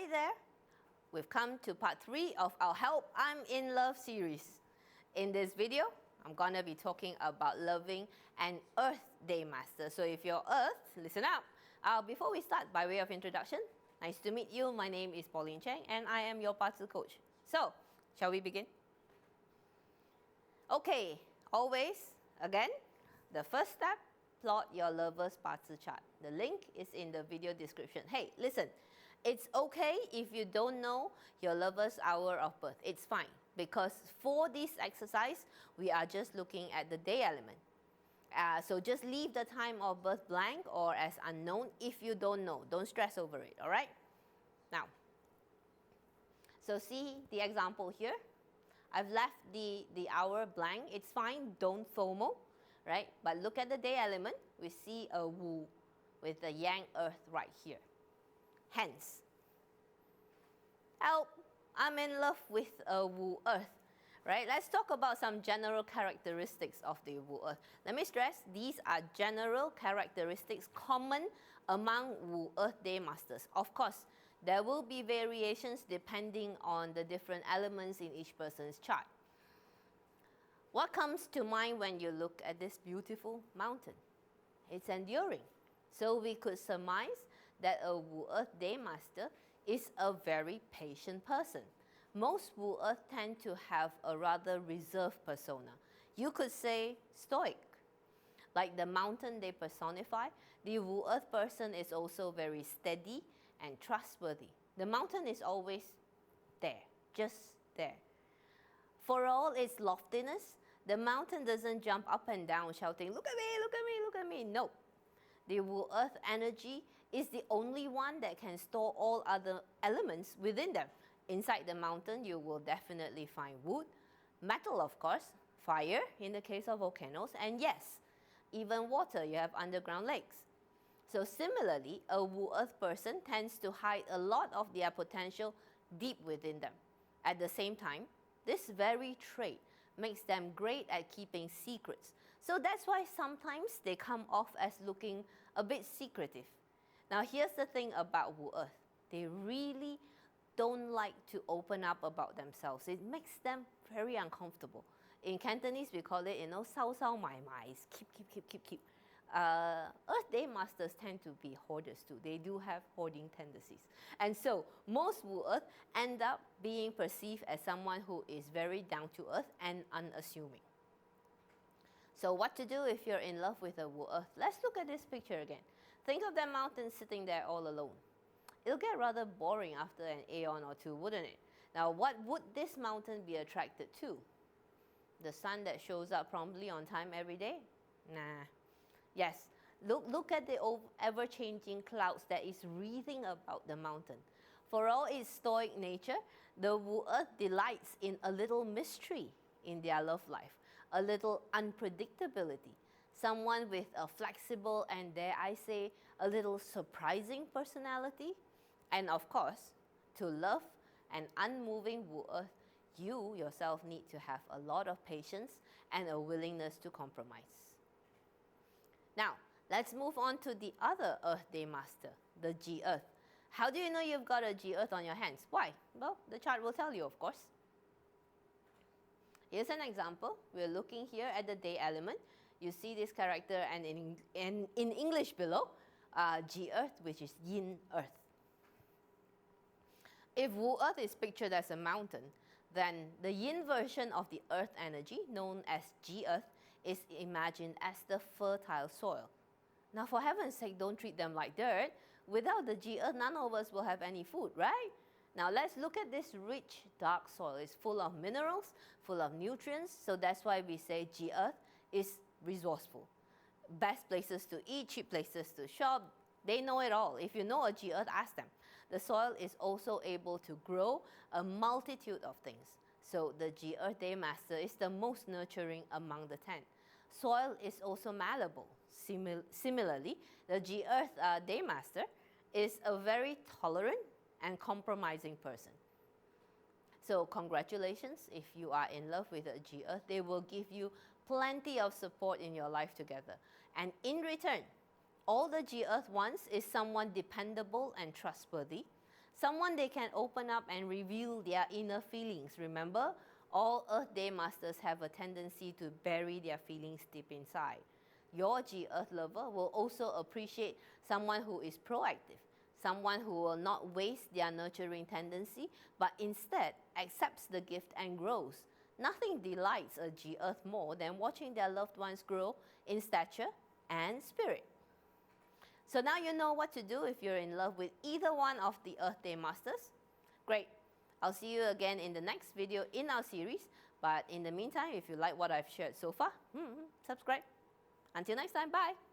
Hi there! We've come to part 3 of our Help I'm in Love series. In this video, I'm gonna be talking about loving an Earth Day Master. So if you're Earth, listen up. Before we start, by way of introduction, nice to meet you. My name is Pauline Cheng and I am your Bazi coach. So, shall we begin? Okay, always, again, the first step, plot your lover's Bazi chart. The link is in the video description. Hey, listen, it's okay if you don't know your lover's hour of birth. It's fine, because for this exercise, we are just looking at the day element. So just leave the time of birth blank or as unknown if you don't know. Don't stress over it, all right? Now, so see the example here. I've left the hour blank. It's fine, don't FOMO, right? But look at the day element. We see a Wu with the Yang Earth right here. Hence, help, I'm in love with a Wu Earth, right? Let's talk about some general characteristics of the Wu Earth. Let me stress, these are general characteristics common among Wu Earth Day Masters. Of course, there will be variations depending on the different elements in each person's chart. What comes to mind when you look at this beautiful mountain? It's enduring. So we could surmise that a Wu Earth Day Master is a very patient person. Most Wu Earth tend to have a rather reserved persona. You could say stoic. Like the mountain they personify, the Wu Earth person is also very steady and trustworthy. The mountain is always there, just there. For all its loftiness, the mountain doesn't jump up and down shouting, "Look at me, look at me, look at me." No. The Wu Earth energy is the only one that can store all other elements within them. Inside the mountain, you will definitely find wood, metal of course, fire in the case of volcanoes, and yes, even water. You have underground lakes. So similarly, a Wu Earth person tends to hide a lot of their potential deep within them. At the same time, this very trait makes them great at keeping secrets. So that's why sometimes they come off as looking a bit secretive. Now here's the thing about Wu Earth. They really don't like to open up about themselves. It makes them very uncomfortable. In Cantonese, we call it, "sao sao mai mai," keep. Earth Day Masters tend to be hoarders too. They do have hoarding tendencies. And so most Wu Earth end up being perceived as someone who is very down to earth and unassuming. So what to do if you're in love with a Wu Earth? Let's look at this picture again. Think of that mountain sitting there all alone. It'll get rather boring after an aeon or two, wouldn't it? Now, what would this mountain be attracted to? The sun that shows up promptly on time every day? Nah. Yes, look at the ever-changing clouds that is wreathing about the mountain. For all its stoic nature, the Wu Earth delights in a little mystery in their love life, a little unpredictability, someone with a flexible and, dare I say, a little surprising personality. And of course, to love an unmoving Wu Earth, you yourself need to have a lot of patience and a willingness to compromise. Now, let's move on to the other Earth Day Master, the G Earth. How do you know you've got a G Earth on your hands? Why? Well, the chart will tell you, of course. Here's an example. We're looking here at the day element. You see this character and in English below, G Earth, which is Yin Earth. If Wu Earth is pictured as a mountain, then the Yin version of the Earth energy, known as G Earth, is imagined as the fertile soil. Now, for heaven's sake, don't treat them like dirt. Without the G Earth, none of us will have any food, right? Now, let's look at this rich, dark soil. It's full of minerals, full of nutrients, so that's why we say G Earth is resourceful. Best places to eat, cheap places to shop, they know it all. If you know a G Earth, ask them. The soil is also able to grow a multitude of things. So the G Earth Day Master is the most nurturing among the 10. Soil is also malleable. Similarly, the G Earth Day Master is a very tolerant and compromising person. So congratulations if you are in love with a G Earth. They will give you plenty of support in your life together. And in return, all the G Earth wants is someone dependable and trustworthy, Someone they can open up and reveal their inner feelings. Remember, all Earth Day Masters have a tendency to bury their feelings deep inside. Your G-Earth lover will also appreciate someone who is proactive, someone who will not waste their nurturing tendency, but instead accepts the gift and grows. Nothing delights a G-Earth more than watching their loved ones grow in stature and spirit. So now you know what to do if you're in love with either one of the Earth Day Masters. Great. I'll see you again in the next video in our series. But in the meantime, if you like what I've shared so far, subscribe. Until next time, bye.